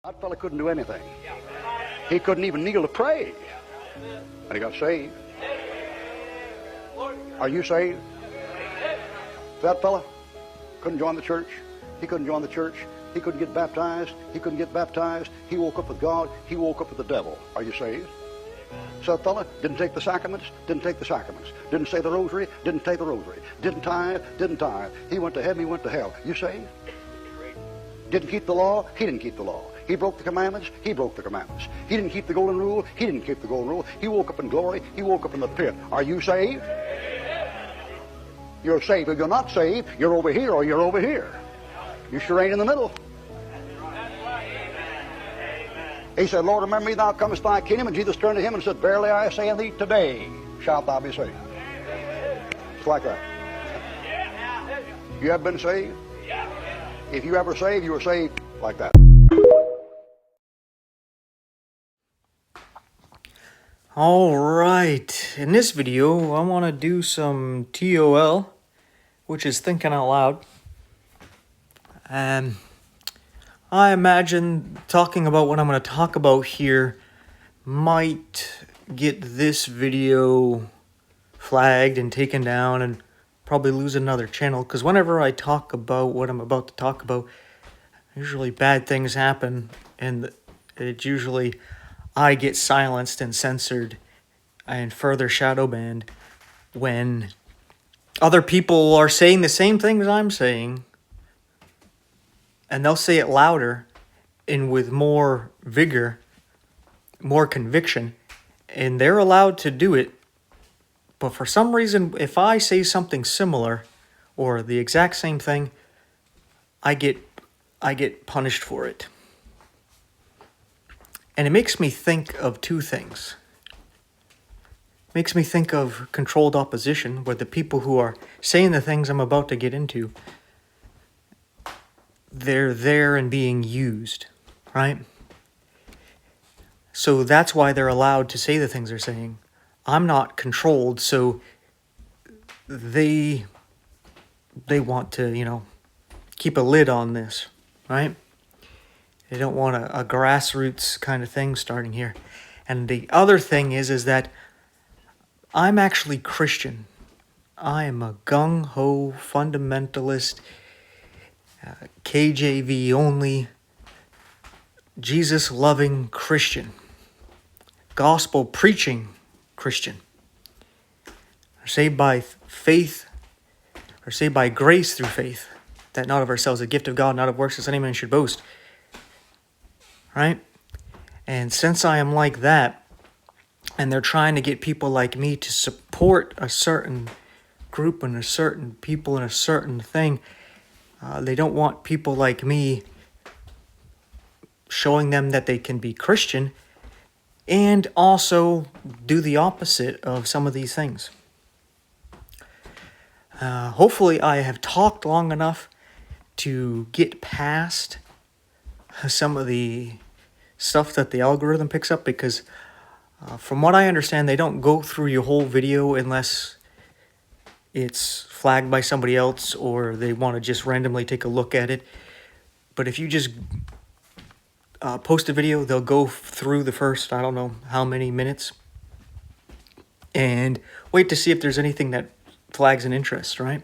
That fella couldn't do anything. He couldn't even kneel to pray. And he got saved. Are you saved? That fella couldn't join the church. He couldn't join the church. He couldn't get baptized. He couldn't get baptized. He woke up with God. He woke up with the devil. Are you saved? So that fella didn't take the sacraments, didn't take the sacraments. Didn't say the rosary, didn't take the rosary. Didn't tithe, didn't tithe. He went to heaven, he went to hell. You saved? Didn't keep the law, he didn't keep the law. He broke the commandments, he broke the commandments. He didn't keep the golden rule, he didn't keep the golden rule. He woke up in glory, he woke up in the pit. Are you saved? You're saved. If you're not saved, you're over here or you're over here. You sure ain't in the middle. He said, Lord, remember me, thou comest thy kingdom. And Jesus turned to him and said, verily I say unto thee, today shalt thou be saved. It's like that. You have been saved? If you ever saved, you were saved like that. All right, in this video, I want to do some TOL, which is thinking out loud. I imagine talking about what I'm going to talk about here might get this video flagged and taken down and probably lose another channel, because whenever I talk about what I'm about to talk about, usually bad things happen, and it's usually I get silenced and censored and further shadow banned when other people are saying the same things I'm saying, and they'll say it louder and with more vigor, more conviction, and they're allowed to do it. But for some reason, if I say something similar or the exact same thing, I get punished for it. And it makes me think of two things. It makes me think of controlled opposition, where the people who are saying the things I'm about to get into, they're there and being used, right? So that's why they're allowed to say the things they're saying. I'm not controlled, so they want to, keep a lid on this, right? They don't want a grassroots kind of thing starting here. And the other thing is that I'm actually Christian. I am a gung-ho fundamentalist, KJV only, Jesus-loving Christian, gospel-preaching Christian. Are saved by faith, or saved by grace through faith, that not of ourselves, a gift of God, not of works, as any man should boast. Right? And since I am like that, and they're trying to get people like me to support a certain group and a certain people and a certain thing, they don't want people like me showing them that they can be Christian and also do the opposite of some of these things. Hopefully I have talked long enough to get past some of the stuff that the algorithm picks up, because from what I understand, they don't go through your whole video unless it's flagged by somebody else or they want to just randomly take a look at it. But if you just post a video, they'll go through the first, I don't know how many minutes, and wait to see if there's anything that flags an interest, right?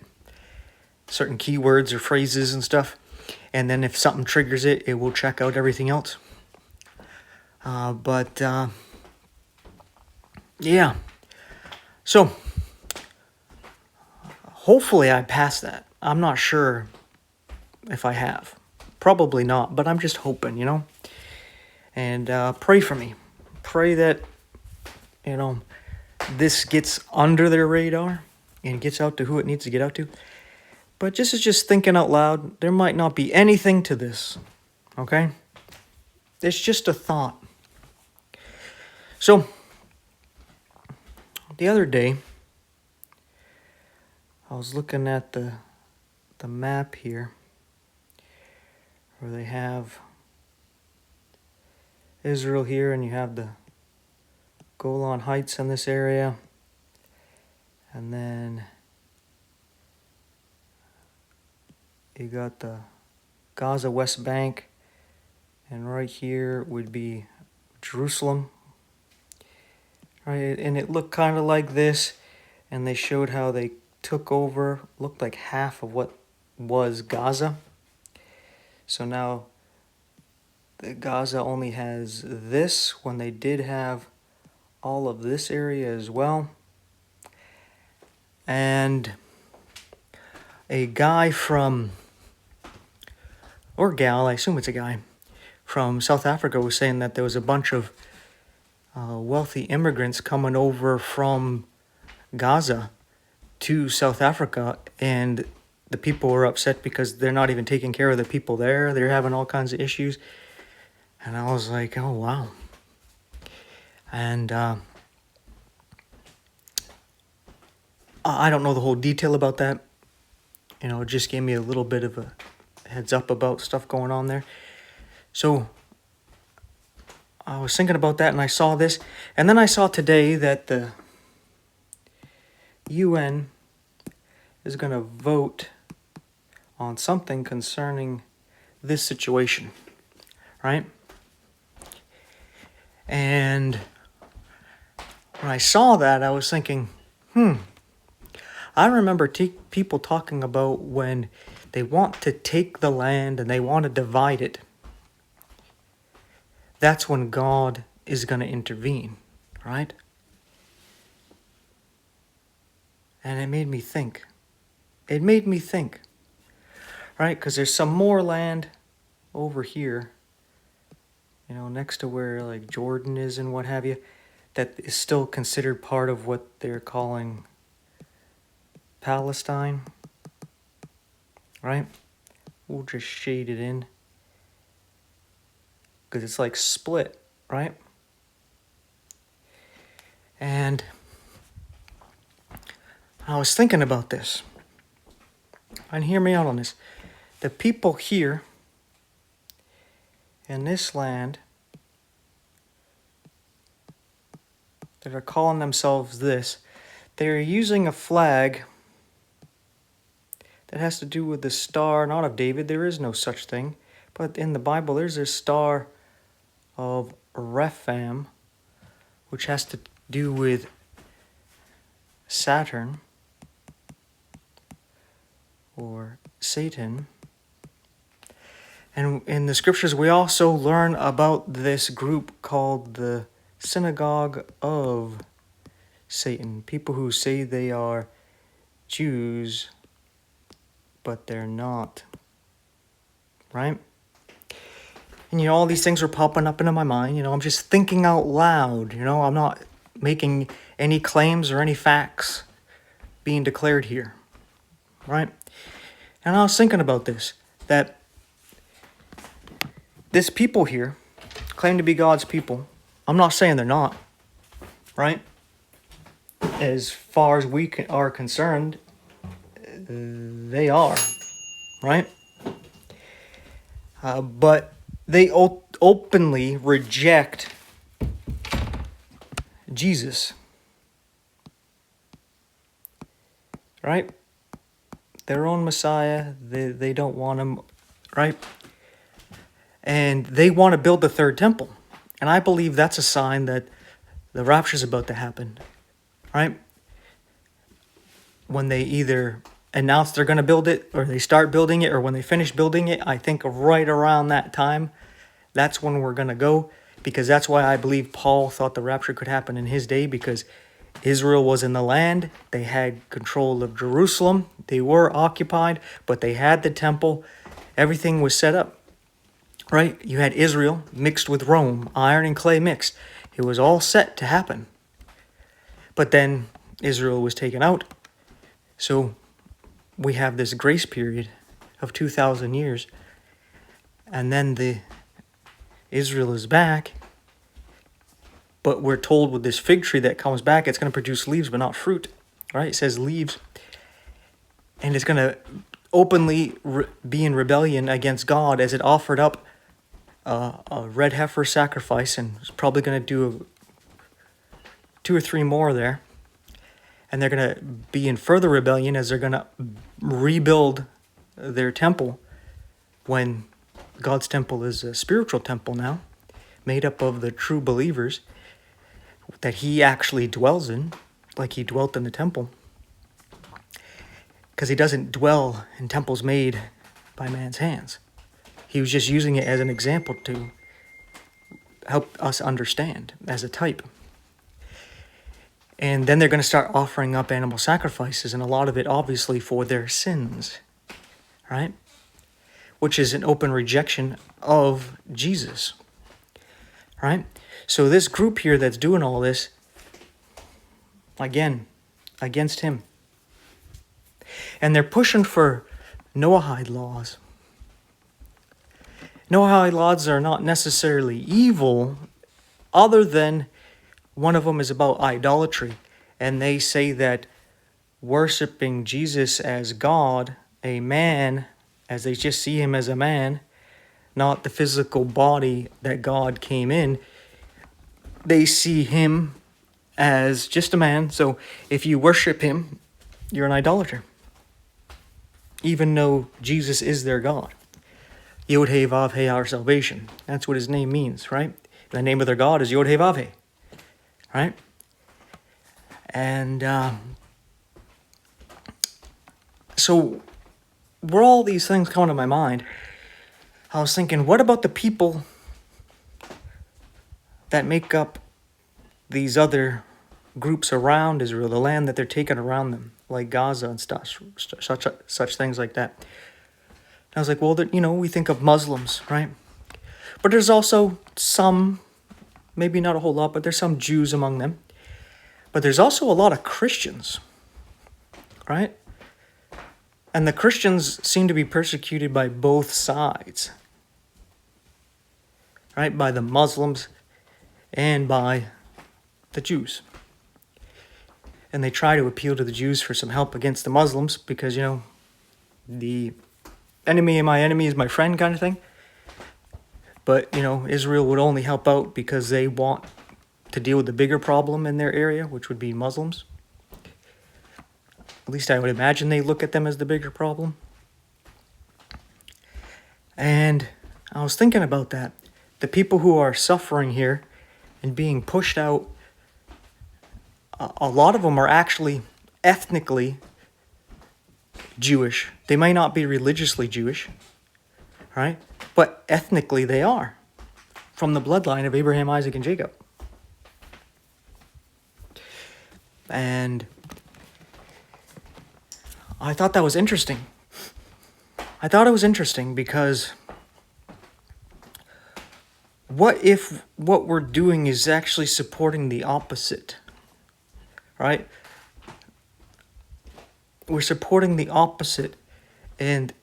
Certain keywords or phrases and stuff. And then if something triggers it, it will check out everything else. Yeah. So, hopefully I passed that. I'm not sure if I have. Probably not, but I'm just hoping, And pray for me. Pray that, this gets under their radar and gets out to who it needs to get out to. But this is just thinking out loud. There might not be anything to this, okay? It's just a thought. So, the other day, I was looking at the map here, where they have Israel here, and you have the Golan Heights in this area, and then you got the Gaza West Bank, And right here would be Jerusalem. Right, and it looked kind of like this. And they showed how they took over, looked like half of what was Gaza. So now Gaza only has this, when they did have all of this area as well. And a guy from, or gal, I assume it's a guy, from South Africa was saying that there was a bunch of wealthy immigrants coming over from Gaza to South Africa, and the people were upset because they're not even taking care of the people there. They're having all kinds of issues. And I was like, oh, wow. And I don't know the whole detail about that. You know, it just gave me a little bit of a heads up about stuff going on there. So I was thinking about that, and I saw this. And then I saw today that the UN is going to vote on something concerning this situation, right? And when I saw that, I was thinking, I remember people talking about when they want to take the land and they want to divide it. That's when God is going to intervene, right? And it made me think. Right? Because there's some more land over here, you know, next to where like Jordan is and what have you, that is still considered part of what they're calling Palestine, right? We'll just shade it in because it's like split, right? And I was thinking about this, and hear me out on this. The people here in this land that are calling themselves this, they're using a flag that has to do with the star, not of David. There is no such thing. But in the Bible, there's a star of Rephaim, which has to do with Saturn or Satan. And in the scriptures, we also learn about this group called the Synagogue of Satan. People who say they are Jews, but they're not. Right? And, you know, all these things are popping up into my mind. You know, I'm just thinking out loud. You know, I'm not making any claims or any facts being declared here. Right? And I was thinking about this, that this people here claim to be God's people. I'm not saying they're not, right? As far as we are concerned, they are, right? But they openly reject Jesus, right? Their own Messiah, they don't want him, right? And they want to build the third temple. And I believe that's a sign that the rapture is about to happen, right? When they either announce they're going to build it, or they start building it, or when they finish building it, I think right around that time, that's when we're going to go. Because that's why I believe Paul thought the rapture could happen in his day, because Israel was in the land. They had control of Jerusalem. They were occupied, but they had the temple. Everything was set up. Right? You had Israel mixed with Rome, iron and clay mixed. It was all set to happen. But then Israel was taken out. So we have this grace period of 2,000 years. And then Israel is back. But we're told with this fig tree that comes back, it's going to produce leaves but not fruit. Right? It says leaves. And it's going to openly be in rebellion against God as it offered up a red heifer sacrifice, and it's probably going to do 2 or 3 more there. And they're going to be in further rebellion as they're going to rebuild their temple when God's temple is a spiritual temple now, made up of the true believers that he actually dwells in, like he dwelt in the temple. Because he doesn't dwell in temples made by man's hands. He was just using it as an example to help us understand, as a type. And then they're going to start offering up animal sacrifices, and a lot of it obviously for their sins, right? Which is an open rejection of Jesus, right? So this group here that's doing all this, again, against him. And they're pushing for Noahide laws. Noahide laws are not necessarily evil, other than one of them is about idolatry. And they say that worshiping Jesus as God, a man, as they just see him as a man, not the physical body that God came in, they see him as just a man. So if you worship him, you're an idolater, even though Jesus is their God. Yod He Vav He, our salvation. That's what his name means, right? The name of their God is Yod He Vav He, right? And so were all these things coming to my mind, I was thinking, what about the people that make up these other groups around Israel, the land that they're taking around them, like Gaza and stuff, such things like that? And I was like, well, we think of Muslims, right? But there's also some, maybe not a whole lot, but there's some Jews among them. But there's also a lot of Christians, right? And the Christians seem to be persecuted by both sides, right? By the Muslims and by the Jews. And they try to appeal to the Jews for some help against the Muslims because, the enemy of my enemy is my friend kind of thing. But, Israel would only help out because they want to deal with the bigger problem in their area, which would be Muslims. At least I would imagine they look at them as the bigger problem. And I was thinking about that. The people who are suffering here and being pushed out, a lot of them are actually ethnically Jewish. They might not be religiously Jewish, right? But ethnically they are, from the bloodline of Abraham, Isaac, and Jacob. And I thought that was interesting. I thought it was interesting because what if what we're doing is actually supporting the opposite, right? We're supporting the opposite, and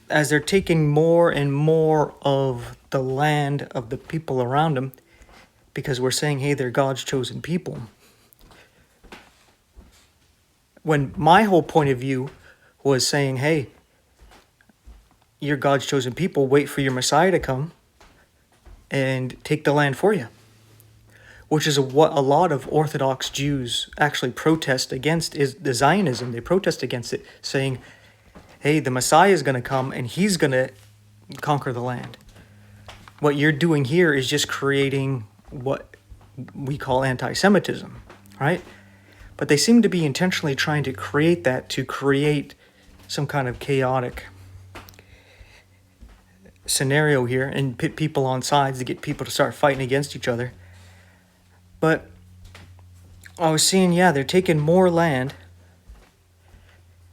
as they're taking more and more of the land of the people around them, because we're saying, hey, they're God's chosen people. When my whole point of view was saying, hey, you're God's chosen people, wait for your Messiah to come and take the land for you. Which is what a lot of Orthodox Jews actually protest against, is the Zionism. They protest against it, saying, hey, the Messiah is going to come and he's going to conquer the land. What you're doing here is just creating what we call anti-Semitism, right? But they seem to be intentionally trying to create that, to create some kind of chaotic scenario here and pit people on sides to get people to start fighting against each other. But I was seeing, they're taking more land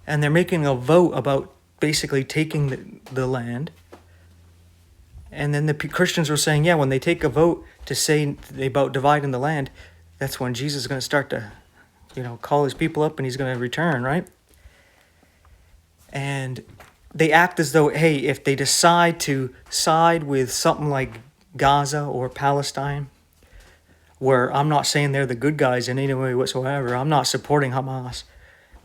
and they're making a vote about basically taking the land. And then the Christians were saying, when they take a vote to say about dividing the land, that's when Jesus is going to start to, call his people up and he's going to return, right? And they act as though, hey, if they decide to side with something like Gaza or Palestine, where I'm not saying they're the good guys in any way whatsoever. I'm not supporting Hamas,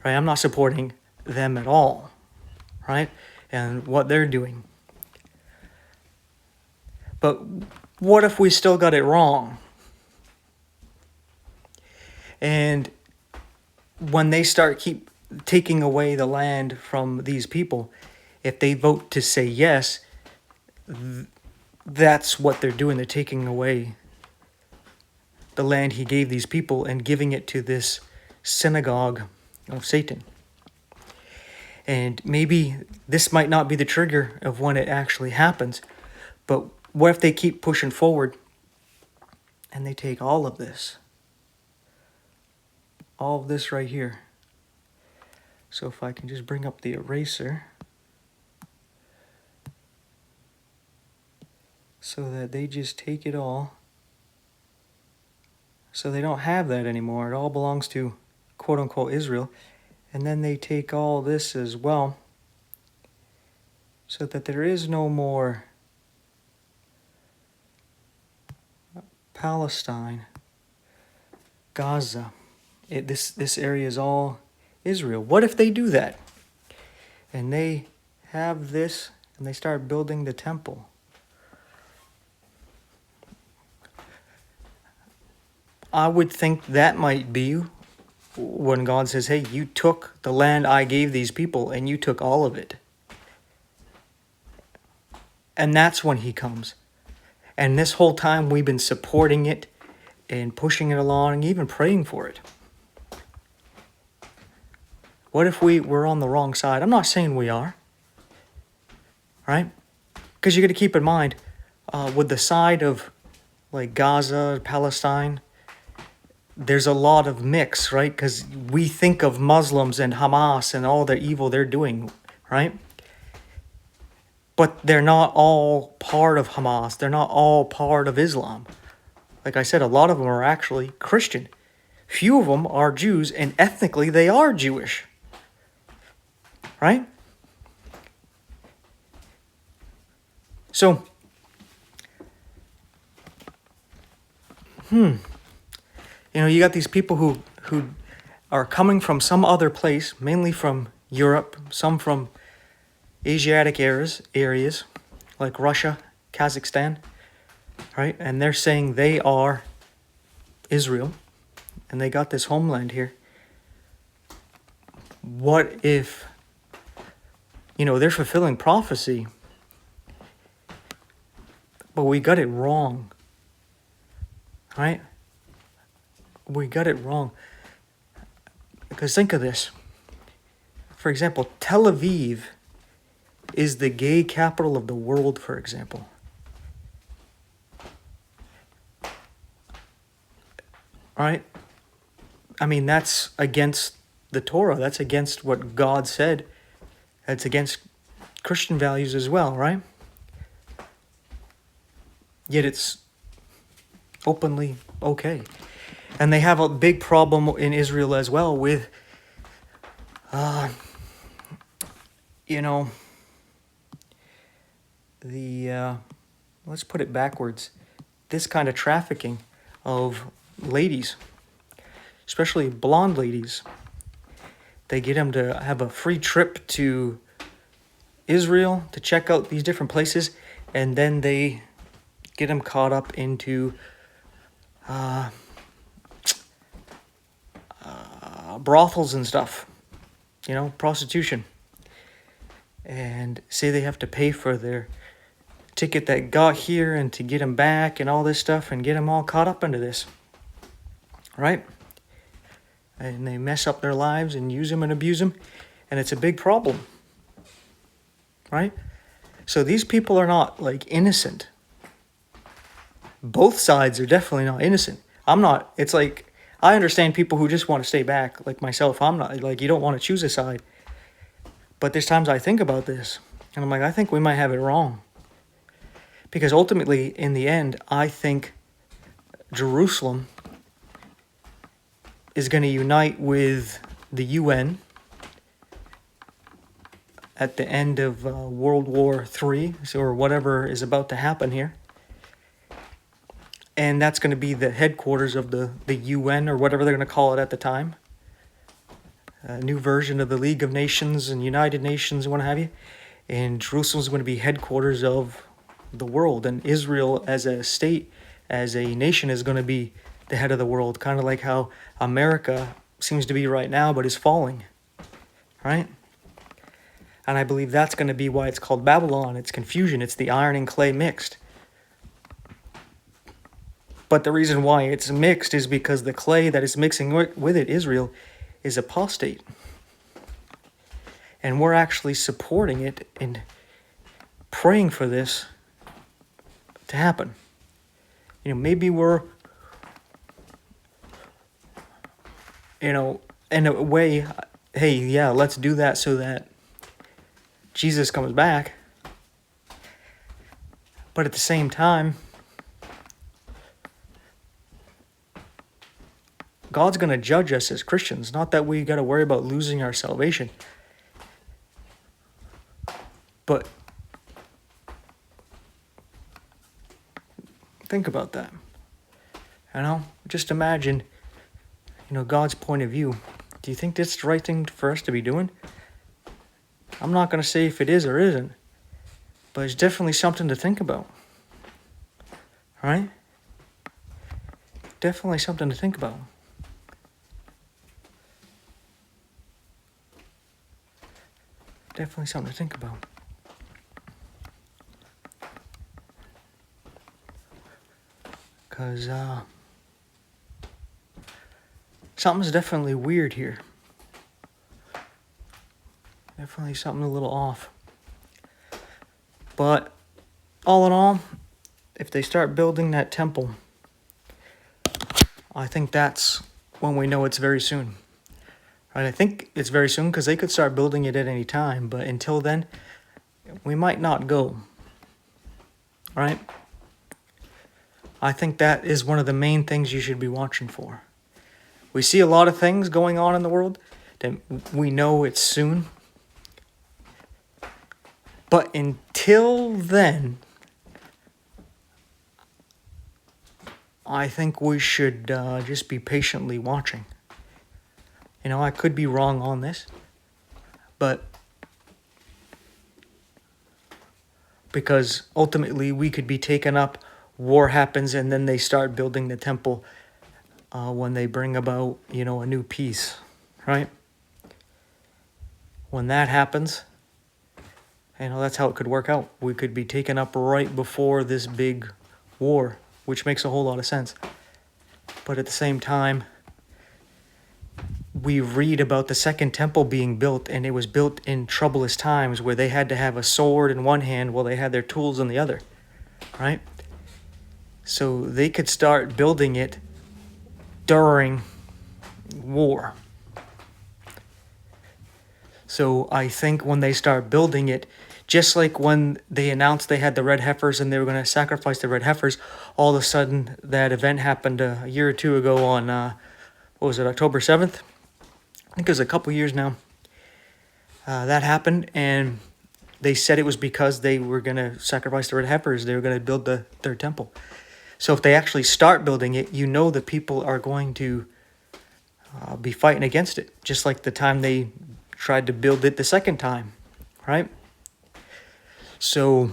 right? I'm not supporting them at all, right? And what they're doing. But what if we still got it wrong? And when they keep taking away the land from these people, if they vote to say yes, that's what they're doing. They're taking away the land he gave these people and giving it to this synagogue of Satan. And maybe this might not be the trigger of when it actually happens, but what if they keep pushing forward and they take all of this right here? So if I can just bring up the eraser so that they just take it all. So they don't have that anymore. It all belongs to quote unquote Israel. And then they take all this as well, so that there is no more Palestine, Gaza. This area is all Israel. What if they do that? And they have this and they start building the temple. I would think that might be when God says, hey, you took the land I gave these people and you took all of it. And that's when he comes. And this whole time we've been supporting it and pushing it along and even praying for it. What if we were on the wrong side? I'm not saying we are. Right? Because you got to keep in mind, with the side of like Gaza, Palestine, there's a lot of mix, right? Because we think of Muslims and Hamas and all the evil they're doing, right? But they're not all part of Hamas. They're not all part of Islam. Like I said, a lot of them are actually Christian. Few of them are Jews, and ethnically they are Jewish, right? So, you got these people who are coming from some other place, mainly from Europe, some from Asiatic areas like Russia, Kazakhstan, right? And they're saying they are Israel, and they got this homeland here. What if, they're fulfilling prophecy, but we got it wrong, right? We got it wrong. Because think of this. For example, Tel Aviv is the gay capital of the world, for example. Right? I mean, that's against the Torah. That's against what God said. That's against Christian values as well, right? Yet it's openly okay. And they have a big problem in Israel as well with, let's put it backwards, this kind of trafficking of ladies, especially blonde ladies. They get them to have a free trip to Israel to check out these different places, and then they get them caught up into brothels and stuff, prostitution, and say they have to pay for their ticket that got here and to get them back and all this stuff and get them all caught up into this, right? And they mess up their lives and use them and abuse them, and it's a big problem, right? So these people are not innocent. Both sides are definitely not innocent. It's like, I understand people who just want to stay back, like myself. I'm not, you don't want to choose a side. But there's times I think about this, and I'm like, I think we might have it wrong. Because ultimately, in the end, I think Jerusalem is going to unite with the UN at the end of World War III, or whatever is about to happen here. And that's going to be the headquarters of the UN, or whatever they're going to call it at the time. A new version of the League of Nations and United Nations and what have you. And Jerusalem is going to be headquarters of the world. And Israel as a state, as a nation, is going to be the head of the world. Kind of like how America seems to be right now, but is falling. Right? And I believe that's going to be why it's called Babylon. It's confusion. It's the iron and clay mixed. But the reason why it's mixed is because the clay that is mixing with it, Israel, is apostate. And we're actually supporting it and praying for this to happen. Maybe we're, in a way, hey, yeah, let's do that so that Jesus comes back. But at the same time, God's going to judge us as Christians. Not that we got to worry about losing our salvation. But think about that. Just imagine, God's point of view. Do you think that's the right thing for us to be doing? I'm not going to say if it is or isn't, but it's definitely something to think about. Right? Definitely something to think about. Definitely something to think about. Because something's definitely weird here. Definitely something a little off. But all in all, if they start building that temple, I think that's when we know it's very soon. Right? I think it's very soon because they could start building it at any time. But until then, we might not go. Right? I think that is one of the main things you should be watching for. We see a lot of things going on in the world that we know it's soon. But until then, I think we should just be patiently watching. I could be wrong on this, but because ultimately we could be taken up, war happens, and then they start building the temple when they bring about, a new peace, right? When that happens, that's how it could work out. We could be taken up right before this big war, which makes a whole lot of sense. But at the same time, we read about the second temple being built, and it was built in troublous times where they had to have a sword in one hand while they had their tools in the other, right? So they could start building it during war. So I think when they start building it, just like when they announced they had the red heifers and they were going to sacrifice the red heifers, all of a sudden that event happened a year or two ago on, October 7th? I think it was a couple years now. That happened, and they said it was because they were going to sacrifice the red heifers. They were going to build the third temple. So if they actually start building it, the people are going to be fighting against it, just like the time they tried to build it the second time, right? So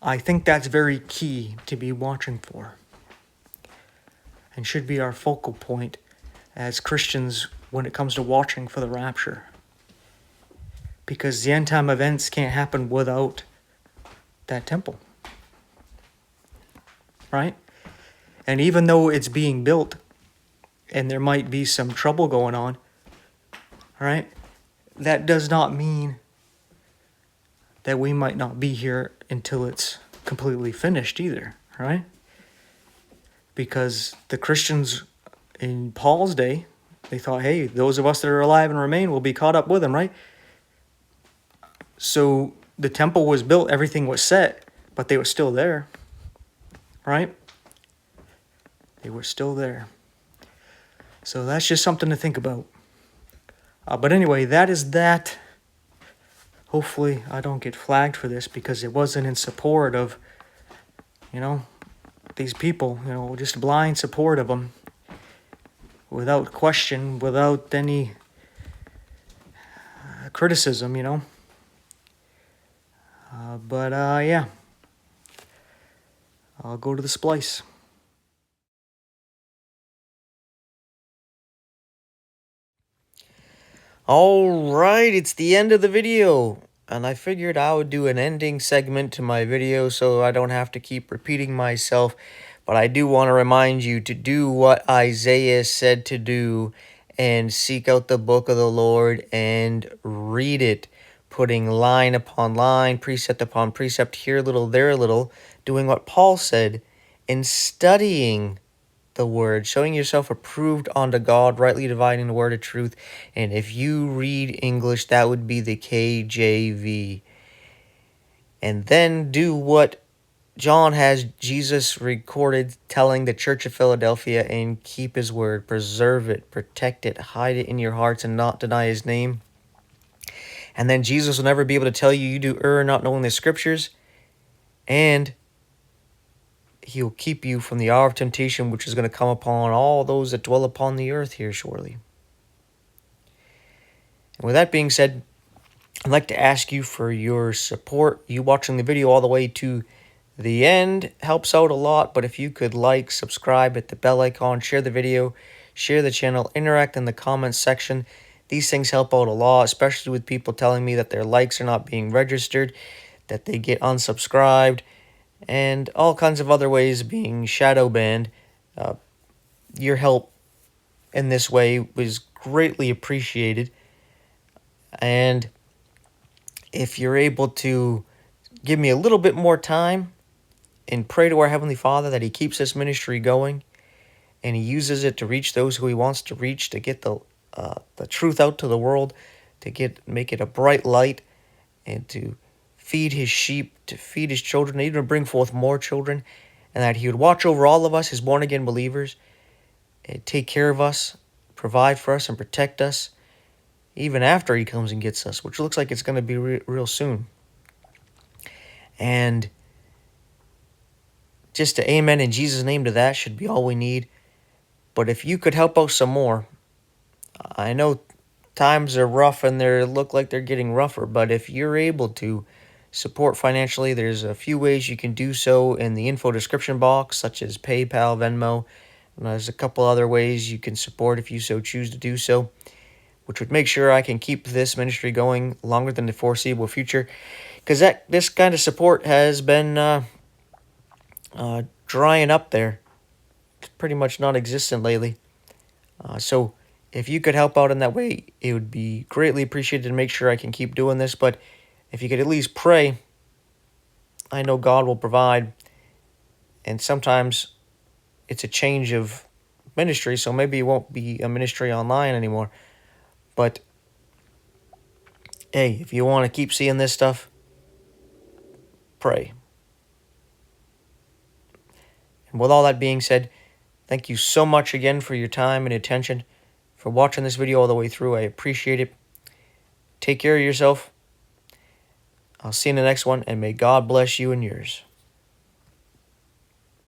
I think that's very key to be watching for and should be our focal point as Christians when it comes to watching for the rapture. Because the end time events can't happen without that temple. Right? And even though it's being built and there might be some trouble going on, right? That does not mean that we might not be here until it's completely finished either, right? Because the Christians in Paul's day, they thought, hey, those of us that are alive and remain will be caught up with them, right? So the temple was built, everything was set, but they were still there, right? They were still there. So that's just something to think about. But anyway, that is that. Hopefully I don't get flagged for this because it wasn't in support of, these people, just blind support of them. Without question, without any criticism, yeah. I'll go to the splice. Alright, it's the end of the video. And I figured I would do an ending segment to my video so I don't have to keep repeating myself. But I do want to remind you to do what Isaiah said to do and seek out the book of the Lord and read it, putting line upon line, precept upon precept, here a little, there a little, doing what Paul said, and studying the word, showing yourself approved unto God, rightly dividing the word of truth. And if you read English, that would be the KJV. And then do what John has Jesus recorded telling the church of Philadelphia, and keep his word, preserve it, protect it, hide it in your hearts, and not deny his name. And then Jesus will never be able to tell you do err not knowing the scriptures, and he'll keep you from the hour of temptation, which is going to come upon all those that dwell upon the earth here shortly. And with that being said, I'd like to ask you for your support. You watching the video all the way to the end helps out a lot, but if you could like, subscribe, hit the bell icon, share the video, share the channel, interact in the comments section. These things help out a lot, especially with people telling me that their likes are not being registered, that they get unsubscribed, and all kinds of other ways being shadow banned. Your help in this way was greatly appreciated. And if you're able to give me a little bit more time and pray to our Heavenly Father that he keeps this ministry going and he uses it to reach those who he wants to reach, to get the truth out to the world, to make it a bright light, and to feed his sheep, to feed his children, even to bring forth more children, and that he would watch over all of us, his born-again believers, and take care of us, provide for us, and protect us, even after he comes and gets us, which looks like it's going to be real soon. And just to amen in Jesus' name to that should be all we need. But if you could help out some more, I know times are rough and they look like they're getting rougher, but if you're able to support financially, there's a few ways you can do so in the info description box, such as PayPal, Venmo, and there's a couple other ways you can support if you so choose to do so, which would make sure I can keep this ministry going longer than the foreseeable future, because this kind of support has been drying up there. It's pretty much non-existent lately. So if you could help out in that way, it would be greatly appreciated to make sure I can keep doing this. But if you could at least pray, I know God will provide. And sometimes it's a change of ministry, so maybe it won't be a ministry online anymore. But hey, if you want to keep seeing this stuff, pray. And with all that being said, thank you so much again for your time and attention, for watching this video all the way through. I appreciate it. Take care of yourself. I'll see you in the next one, and may God bless you and yours.